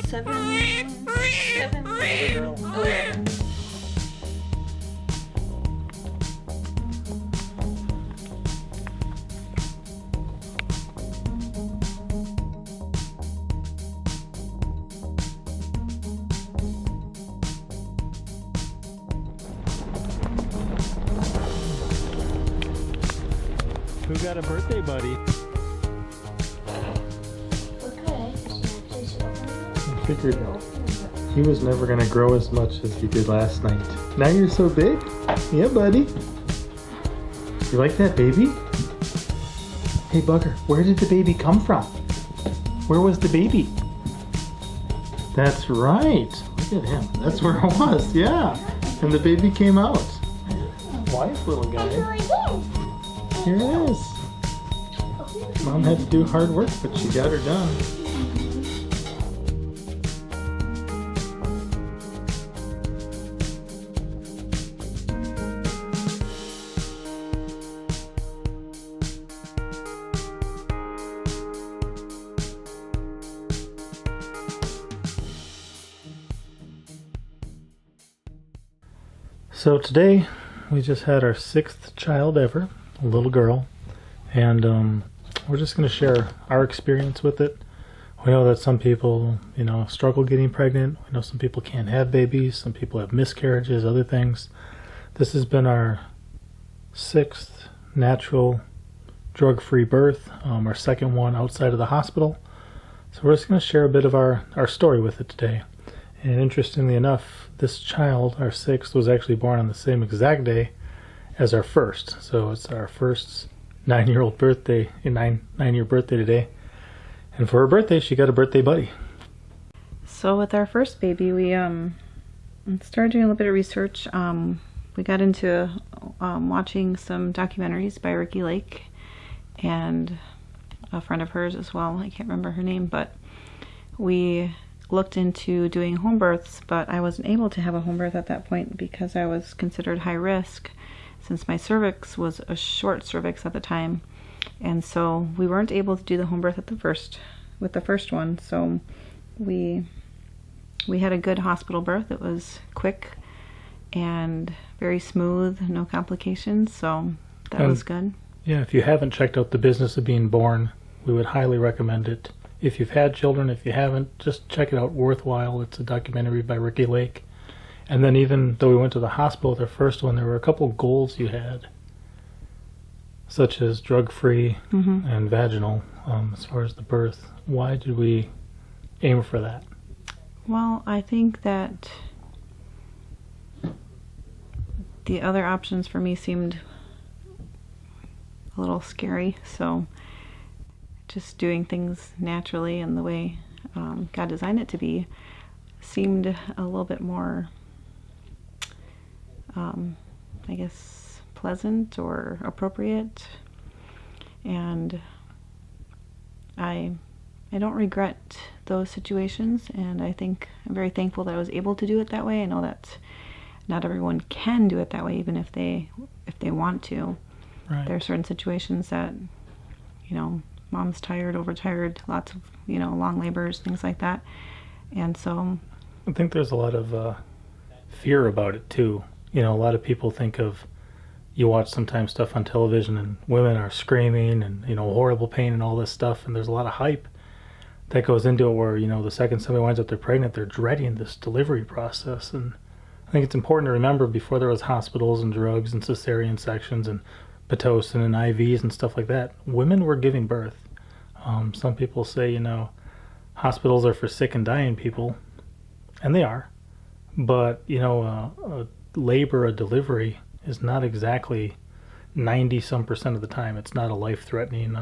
7, 11. Who got a birthday buddy? I figured he was never going to grow as much as he did last night. Now you're so big? Yeah, buddy. You like that baby? Hey, Bugger, where did the baby come from? Where was the baby? That's right. Look at him. That's where it was, yeah. And the baby came out. Wise little guy. Here it is. Mom had to do hard work, but she got her done. So today we just had our 6th child ever, a little girl, and we're just going to share our experience with it. We know that some people, struggle getting pregnant. We know some people can't have babies. Some people have miscarriages, other things. This has been our 6th natural drug-free birth, our 2nd one outside of the hospital. So we're just going to share a bit of our story with it today. And interestingly enough, this child, our 6th, was actually born on the same exact day as our 1st. So it's our first 9-year-old birthday, a 9-year birthday today. And for her birthday, she got a birthday buddy. So with our first baby, we started doing a little bit of research. We got into watching some documentaries by Ricky Lake and a friend of hers as well. I can't remember her name, but we looked into doing home births, but I wasn't able to have a home birth at that point because I was considered high risk since my cervix was a short cervix at the time, and so we weren't able to do the home birth with the first one. So we had a good hospital birth. It was quick and very smooth, no complications, so that was good. Yeah, if you haven't checked out The Business of Being Born, we would highly recommend it. If you've had children, if you haven't, just check it out. Worthwhile. It's a documentary by Ricky Lake. And then even though we went to the hospital with our first one, there were a couple of goals you had, such as drug-free and vaginal, as far as the birth. Why did we aim for that? Well, I think that the other options for me seemed a little scary, so just doing things naturally and the way God designed it to be seemed a little bit more, I guess, pleasant or appropriate. And I don't regret those situations, and I think I'm very thankful that I was able to do it that way. I know that not everyone can do it that way, even if they want to. Right. There are certain situations that, mom's tired, overtired, lots of, long labors, things like that. And so I think there's a lot of fear about it too. A lot of people think of, you watch sometimes stuff on television and women are screaming and, horrible pain and all this stuff. And there's a lot of hype that goes into it where, the second somebody winds up they're pregnant, they're dreading this delivery process. And I think it's important to remember, before there was hospitals and drugs and cesarean sections and Pitocin and IVs and stuff like that, women were giving birth. Some people say, hospitals are for sick and dying people, and they are. But, a labor, a delivery is not exactly 90-some% of the time. It's not a life-threatening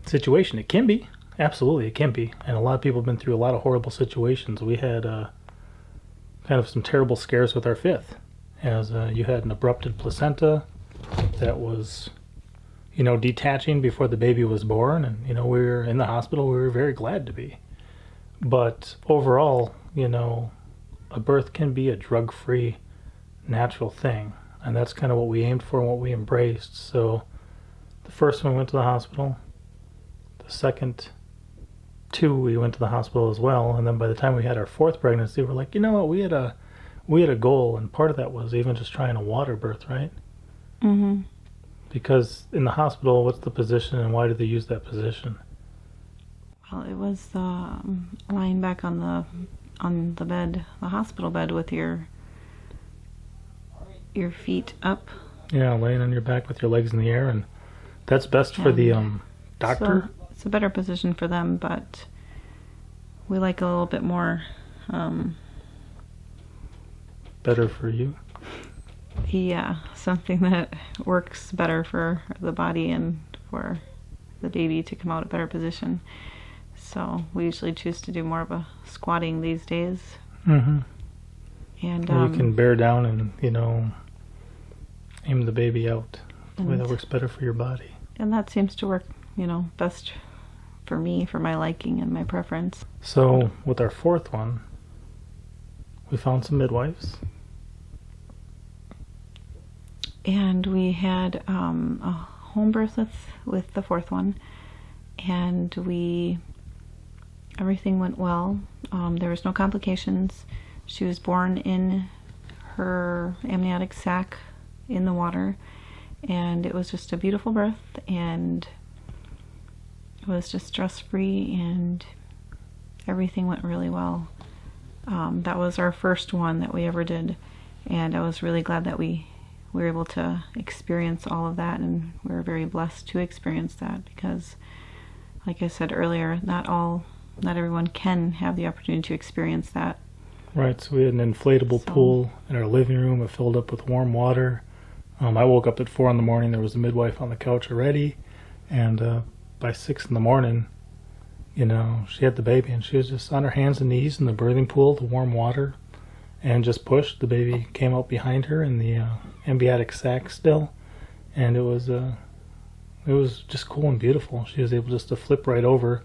situation. It can be. Absolutely, it can be. And a lot of people have been through a lot of horrible situations. We had kind of some terrible scares with our 5th, as you had an abrupted placenta that was, detaching before the baby was born, and, we were in the hospital. We were very glad to be. But overall, a birth can be a drug-free, natural thing, and that's kind of what we aimed for and what we embraced. So the first one went to the hospital. The second 2, we went to the hospital as well, and then by the time we had our 4th pregnancy, we're like, you know what, we had a goal, and part of that was even just trying a water birth, right? Mm-hmm. Because in the hospital, what's the position, and why do they use that position? Well, it was lying back on the bed, the hospital bed, with your feet up. Yeah, laying on your back with your legs in the air, and that's best for the doctor. So it's a better position for them, but we like a little bit more. Better for you? Yeah, something that works better for the body and for the baby to come out a better position. So we usually choose to do more of a squatting these days. Mm-hmm. And you can bear down and, aim the baby out. The way that works better for your body. And that seems to work, best for me, for my liking and my preference. So with our 4th one, we found some midwives. And we had a home birth with the 4th one, and everything went well. There was no complications. She was born in her amniotic sac in the water, and it was just a beautiful birth, and it was just stress-free, and everything went really well. That was our first one that we ever did, and I was really glad that we were able to experience all of that, and we were very blessed to experience that, because like I said earlier, not everyone can have the opportunity to experience that. Right, so we had an inflatable pool in our living room. It filled up with warm water. I woke up at 4 in the morning. There was a midwife on the couch already, and by 6 in the morning, she had the baby, and she was just on her hands and knees in the birthing pool, the warm water, and just pushed. The baby came out behind her in the amniotic sac still, and it was just cool and beautiful. She was able just to flip right over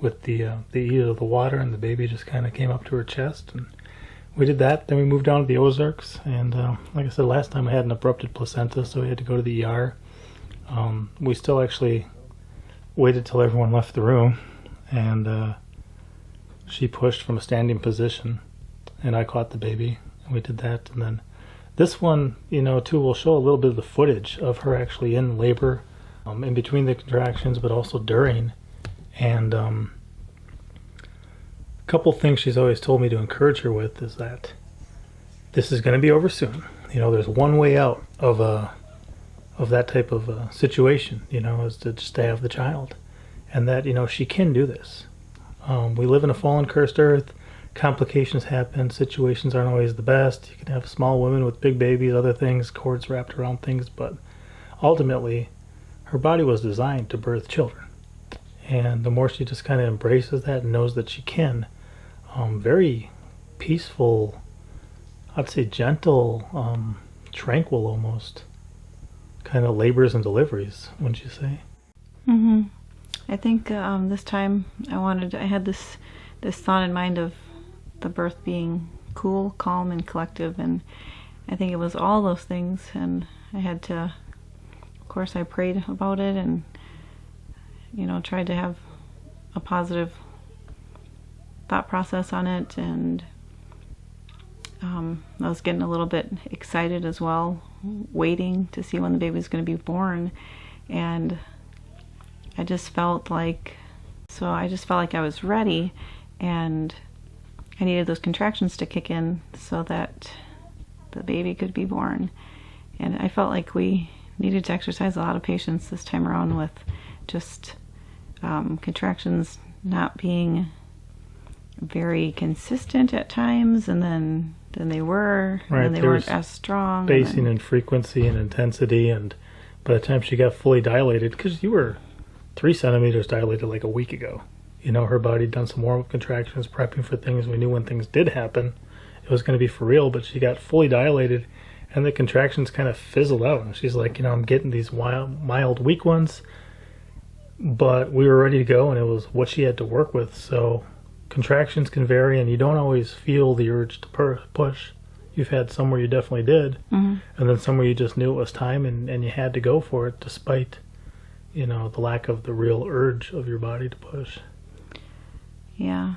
with the ease of the water, and the baby just kind of came up to her chest, and we did that. Then we moved down to the Ozarks, and like I said last time, I had an abrupted placenta, so we had to go to the ER. We still actually waited till everyone left the room, and she pushed from a standing position, and I caught the baby, and we did that. And then this one, too, will show a little bit of the footage of her actually in labor, in between the contractions, but also during. And a couple things she's always told me to encourage her with is that this is going to be over soon. There's one way out of that type of situation, is to just to have the child, and that she can do this. We live in a fallen, cursed earth. Complications happen. Situations aren't always the best. You can have small women with big babies, other things, cords wrapped around things, but ultimately, her body was designed to birth children. And the more she just kind of embraces that and knows that she can, very peaceful, I'd say gentle, tranquil almost, kind of labors and deliveries, wouldn't you say? Mm-hmm. I think this time I had this thought in mind of the birth being cool, calm, and collective, and I think it was all those things, and I had to, of course, I prayed about it, and tried to have a positive thought process on it, and I was getting a little bit excited as well, waiting to see when the baby was going to be born, and I just felt like I was ready, and I needed those contractions to kick in so that the baby could be born. And I felt like we needed to exercise a lot of patience this time around with just contractions not being very consistent at times, and then they were, right, and they weren't as strong. Spacing and frequency and intensity, and by the time she got fully dilated, because you were 3 centimeters dilated like a week ago. Her body had done some warm-up contractions, prepping for things. We knew when things did happen, it was going to be for real, but she got fully dilated, and the contractions kind of fizzled out. And she's like, I'm getting these mild, weak ones, but we were ready to go, and it was what she had to work with. So contractions can vary, and you don't always feel the urge to push. You've had some where you definitely did, mm-hmm. and then some where you just knew it was time, and you had to go for it despite, the lack of the real urge of your body to push. Yeah.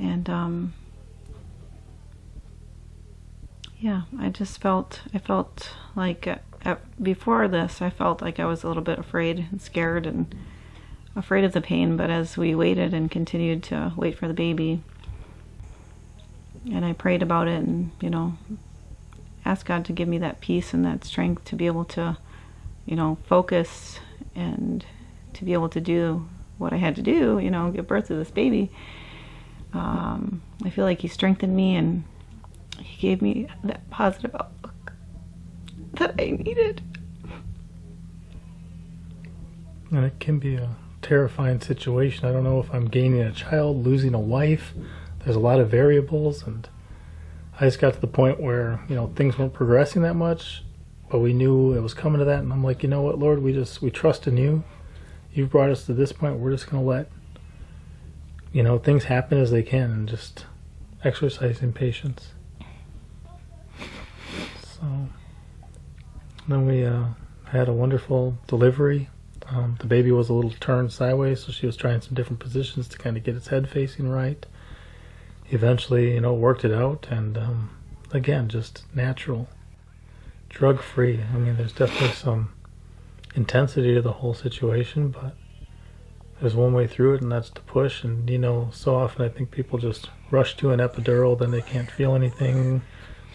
And yeah, I felt like before this, I felt like I was a little bit afraid and scared and afraid of the pain, but as we waited and continued to wait for the baby, and I prayed about it and, asked God to give me that peace and that strength to be able to, focus and to be able to do what I had to do, give birth to this baby. I feel like He strengthened me and He gave me that positive outlook that I needed. And it can be a terrifying situation. I don't know if I'm gaining a child, losing a wife. There's a lot of variables, and I just got to the point where, things weren't progressing that much, but we knew it was coming to that, and I'm like, you know what, Lord, we trust in you. You've brought us to this point. We're just going to let, things happen as they can, and just exercising patience. So then we had a wonderful delivery. The baby was a little turned sideways, so she was trying some different positions to kind of get its head facing right. Eventually, worked it out, and again, just natural, drug-free. I mean, there's definitely some intensity to the whole situation, but there's one way through it, and that's to push. And so often I think people just rush to an epidural, then they can't feel anything,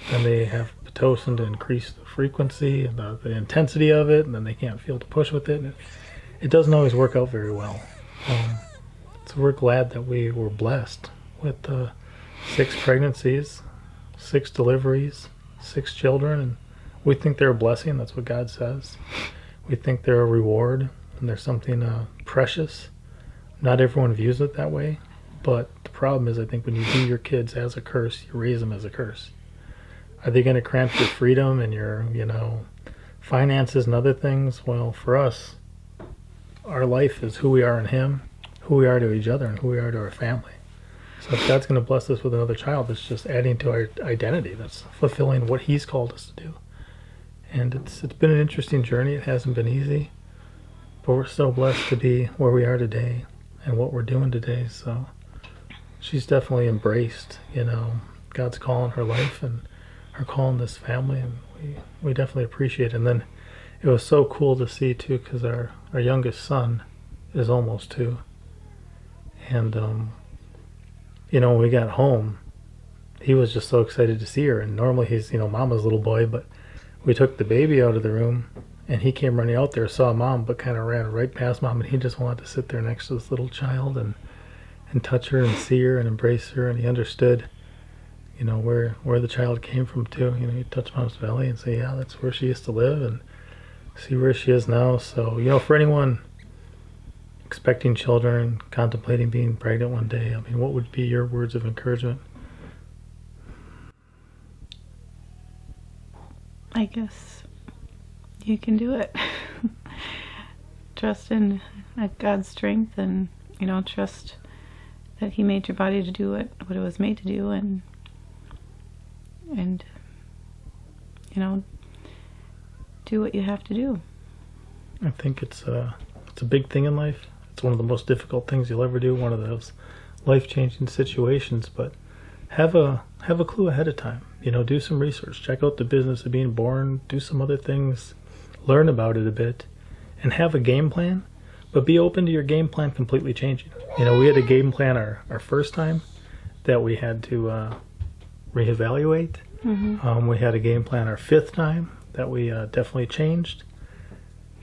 then they have pitocin to increase the frequency and the intensity of it, and then they can't feel to push with it. And it doesn't always work out very well. So we're glad that we were blessed with 6 pregnancies, 6 deliveries, 6 children, and we think they're a blessing. That's what God says. We think they're a reward, and they're something precious. Not everyone views it that way, but the problem is, I think when you view your kids as a curse, you raise them as a curse. Are they going to cramp your freedom and your, finances and other things? Well, for us, our life is who we are in Him, who we are to each other, and who we are to our family. So if God's going to bless us with another child, that's just adding to our identity. That's fulfilling what He's called us to do. And it's been an interesting journey. It hasn't been easy, but we're so blessed to be where we are today and what we're doing today. So she's definitely embraced, God's call in her life and her call in this family, and we definitely appreciate it. And then it was so cool to see too, because our youngest son is almost 2, and when we got home, he was just so excited to see her. And normally he's mama's little boy, but we took the baby out of the room, and he came running out there, saw mom, but kind of ran right past mom, and he just wanted to sit there next to this little child and touch her and see her and embrace her. And he understood where the child came from too. He'd touch mom's belly and say, yeah, that's where she used to live, and see where she is now. So for anyone expecting children, contemplating being pregnant one day, I mean, what would be your words of encouragement? I guess you can do it. Trust in God's strength, and trust that He made your body to do what it was made to do, and do what you have to do. I think it's a big thing in life. It's one of the most difficult things you'll ever do, one of those life-changing situations, but have a clue ahead of time. Do some research, check out the business of being born, do some other things, learn about it a bit, and have a game plan, but be open to your game plan completely changing. We had a game plan our first time that we had to reevaluate. Mm-hmm. We had a game plan our 5th time that we definitely changed,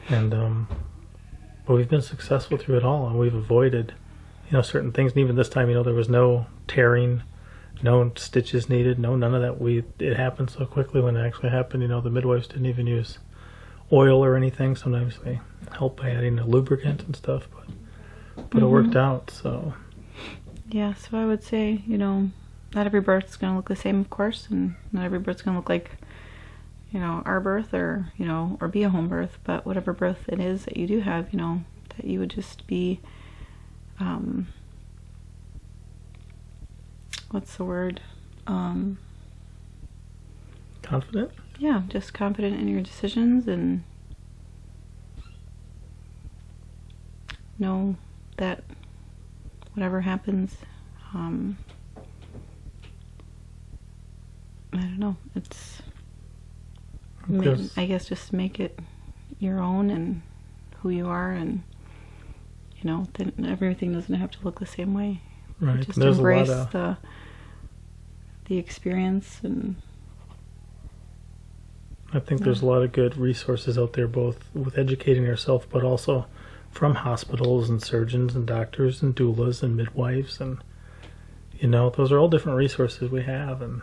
and but we've been successful through it all, and we've avoided certain things. And even this time, there was no tearing, no stitches needed, none of that. It happened so quickly when it actually happened. The midwives didn't even use oil or anything. Sometimes they help by adding a lubricant and stuff, but mm-hmm. It worked out. So yeah, so I would say not every birth is going to look the same, of course, and not every birth is going to look like our birth or or be a home birth. But whatever birth it is that you do have, that you would just be what's the word? Confident? Yeah, just confident in your decisions, and know that whatever happens. I don't know. It's, I guess, just make it your own and who you are, and then everything doesn't have to look the same way. Right. Just There's embrace a lot of, the experience. And I think there's a lot of good resources out there, both with educating yourself, but also from hospitals and surgeons and doctors and doulas and midwives, and those are all different resources we have. And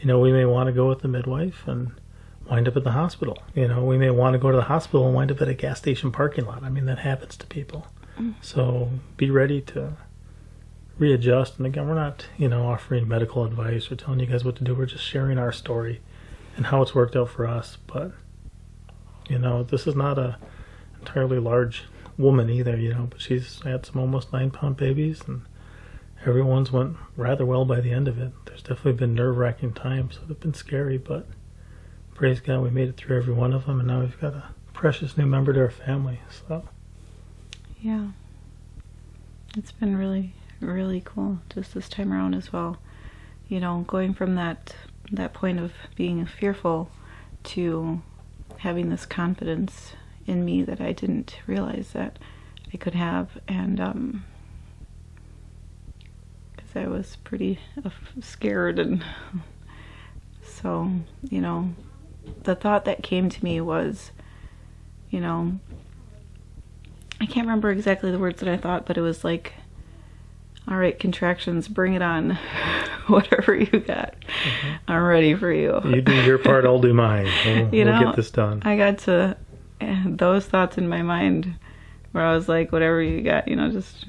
we may want to go with the midwife and wind up at the hospital. We may want to go to the hospital and wind up at a gas station parking lot. I mean, that happens to people. So be ready to readjust. And again, we're not offering medical advice or telling you guys what to do. We're just sharing our story and how it's worked out for us. But this is not a entirely large woman either, but she's had some almost 9-pound babies, and everyone's went rather well by the end of it. There's definitely been nerve-wracking times that have been scary, but praise God, we made it through every one of them, and now we've got a precious new member to our family. So yeah, it's been really, really cool just this time around as well. Going from that point of being fearful to having this confidence in me that I didn't realize that I could have, and because I was pretty scared, and so the thought that came to me was, I can't remember exactly the words that I thought, but it was like, all right, contractions, bring it on. Whatever you got, I'm ready for you. You do your part, I'll do mine. We'll get this done. I got to those thoughts in my mind where I was like, whatever you got, just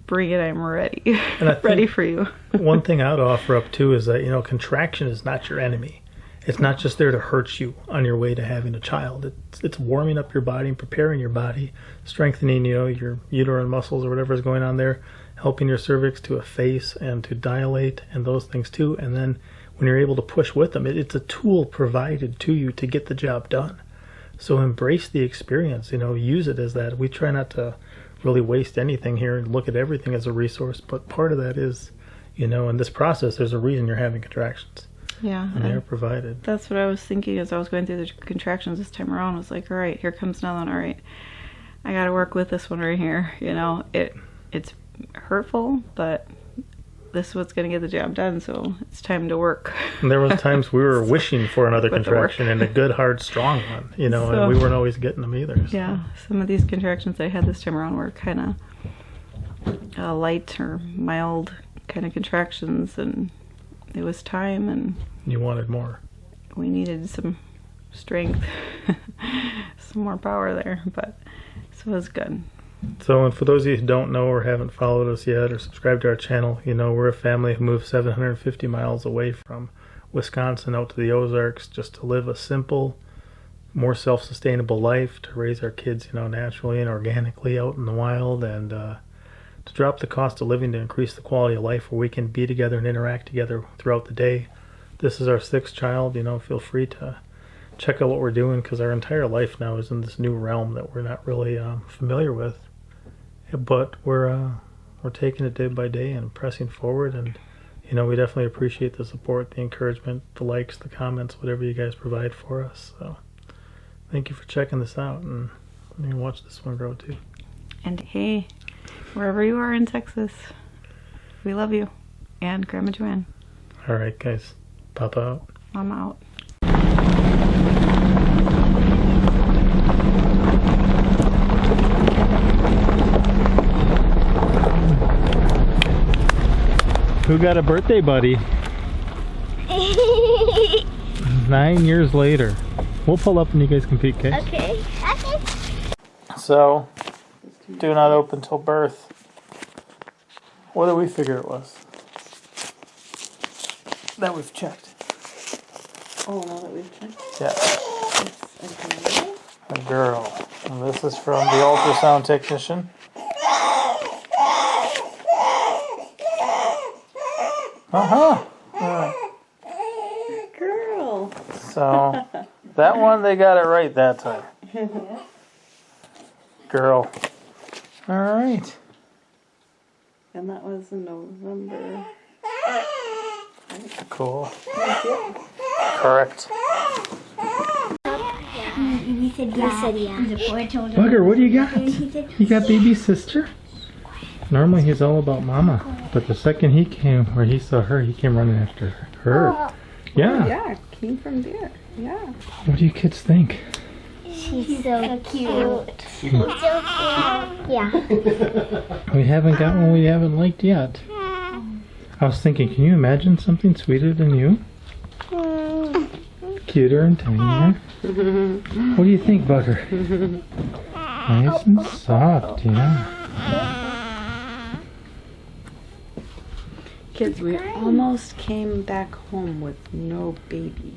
bring it, I'm ready. And ready for you. One thing I would offer up too is that, contraction is not your enemy. It's not just there to hurt you on your way to having a child. It's warming up your body and preparing your body, strengthening, your uterine muscles or whatever is going on there, helping your cervix to efface and to dilate and those things too. And then when you're able to push with them, it's a tool provided to you to get the job done. So embrace the experience, use it as that. We try not to really waste anything here and look at everything as a resource, but part of that is, in this process, there's a reason you're having contractions. Yeah. And they're provided. That's what I was thinking as I was going through the contractions this time around. I was like, all right, here comes another one. All right, I got to work with this one right here. It's hurtful, but this is what's going to get the job done, so it's time to work. And there was times we were wishing for another contraction and a good, hard, strong one, and we weren't always getting them either. So. Yeah, some of these contractions I had this time around were kind of light or mild kind of contractions, and it was time, and you wanted more. We needed some strength, some more power there, but so it was good. So, and for those of you who don't know or haven't followed us yet or subscribed to our channel, we're a family who moved 750 miles away from Wisconsin out to the Ozarks just to live a simple, more self-sustainable life, to raise our kids, naturally and organically out in the wild, and to drop the cost of living to increase the quality of life where we can be together and interact together throughout the day. This is our 6th child. Feel free to check out what we're doing, because our entire life now is in this new realm that we're not really familiar with. But we're taking it day by day and pressing forward, and we definitely appreciate the support, the encouragement, the likes, the comments, whatever you guys provide for us. So thank you for checking this out, and you can watch this one grow too. And hey, wherever you are in Texas, we love you. And Grandma Joanne. All right, guys. Papa out. Mama out. Who got a birthday buddy? 9 years later. We'll pull up and you guys can peek, okay? Okay. So, do not open till birth. What do we figure it was? That we've checked. Oh, now that we've checked. Yeah. It's A girl. And this is from the ultrasound technician. Uh-huh. girl. So, that one, they got it right that time. Girl. All right. And that was in November. Cool. Correct. He said yeah. Bugger, what do you got? You got baby sister? Normally he's all about mama, but the second he came, where he saw her, he came running after her. Yeah. Yeah, came from there. Yeah. What do you kids think? She's so cute. She's so cute. Yeah. We haven't got one we haven't liked yet. I was thinking, can you imagine something sweeter than you? Cuter and tinier. What do you think, Bugger? Nice and soft, yeah. Kids, we almost came back home with no baby.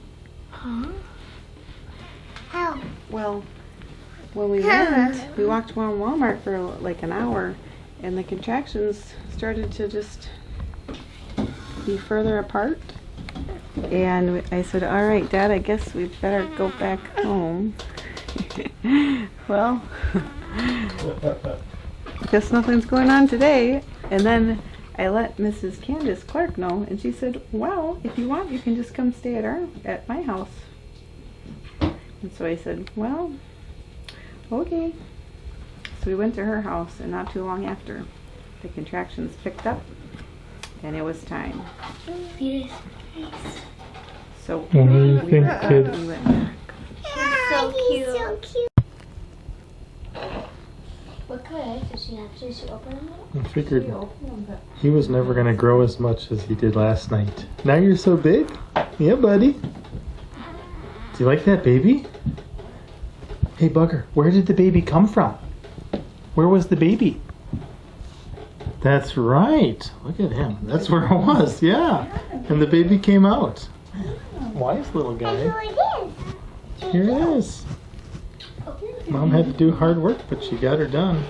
Huh? How? Well, when we went, we walked around Walmart for like an hour, and the contractions started to just be further apart. And I said, all right, Dad, I guess we better go back home. Well, guess nothing's going on today. And then I let Mrs. Candace Clark know, and she said, well, if you want, you can just come stay at my house. And so I said, well, okay. So we went to her house, and not too long after, the contractions picked up, and it was time. Yes. So What do you think, kids? we went back. So cute. So cute. What kind of eggs does she have? Does she open them? I figured he was never going to grow as much as he did last night. Now you're so big? Yeah, buddy. Do you like that baby? Hey, Bugger, where did the baby come from? Where was the baby? That's right. Look at him. That's where it was, yeah. And the baby came out. Wise little guy. Here it is. Mom had to do hard work, but she got her done.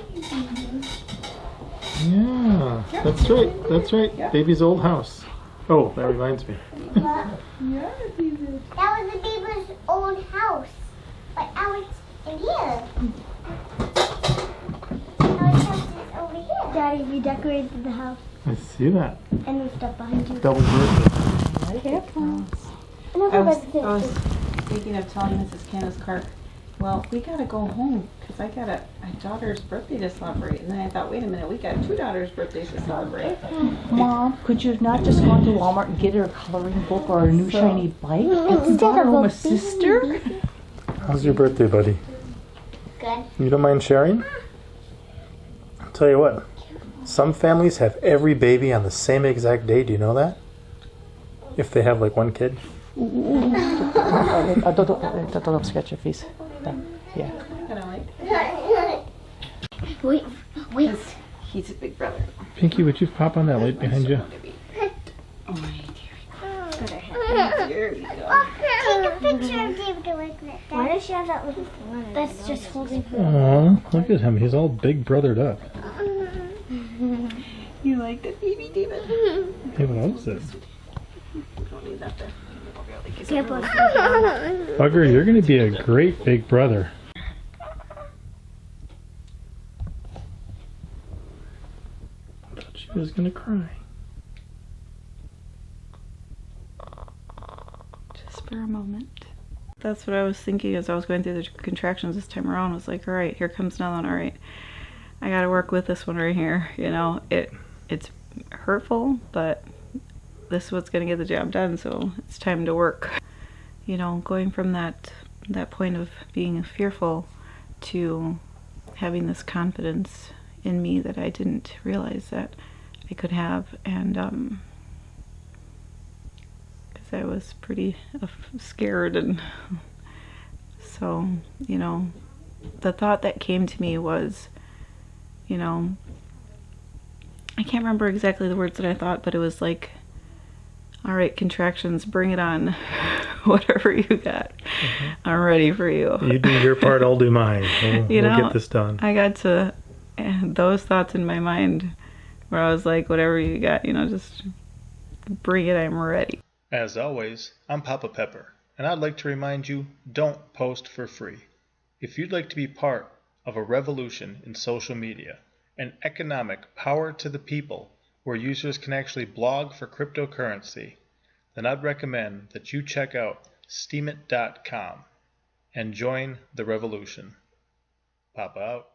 Yeah, that's right. That's right. Baby's old house. Oh, that reminds me. That was the baby's old house. But now it's in here. Now its house is over here. Daddy, we decorated the house. I see that. And there's stuff behind you. Double birthday. I was thinking of telling Mrs. Candace Clark, well, we gotta go home because I got a daughter's birthday to celebrate. And then I thought, wait a minute, we got 2 daughters' birthdays to celebrate. Mom, could you not just go into Walmart and get her a coloring book or a new shiny bike? And brought her home a sister? How's your birthday, buddy? Good. You don't mind sharing? I'll tell you what. Some families have every baby on the same exact day. Do you know that? If they have like one kid. Don't scratch your face. Yeah. Kind of like, Wait. because he's a big brother. Pinky, would you pop on that light behind you? Oh, here we go. Take a picture of David like that. Why does she have that little one? That's just holding her. Aw, look at him. He's all big brothered up. You like the baby, David? He loves it. Don't need that there. Bugger, you're going to be a great big brother. I thought she was going to cry. Just for a moment. That's what I was thinking as I was going through the contractions this time around. I was like, all right, here comes another one. All right, I got to work with this one right here. You know, it's hurtful, but this is what's going to get the job done. So it's time to work. You know, going from that point of being fearful to having this confidence in me that I didn't realize that I could have, and because I was pretty scared, and so, you know, the thought that came to me was, you know, I can't remember exactly the words that I thought, but it was like, all right, contractions, bring it on. Whatever you got, I'm ready for you. You do your part, I'll do mine. We'll know, get this done. I got to those thoughts in my mind where I was like, whatever you got, you know, just bring it, I'm ready. As always, I'm Papa Pepper, and I'd like to remind you, don't post for free. If you'd like to be part of a revolution in social media, an economic power to the people, where users can actually blog for cryptocurrency, then I'd recommend that you check out steemit.com and join the revolution. Papa out.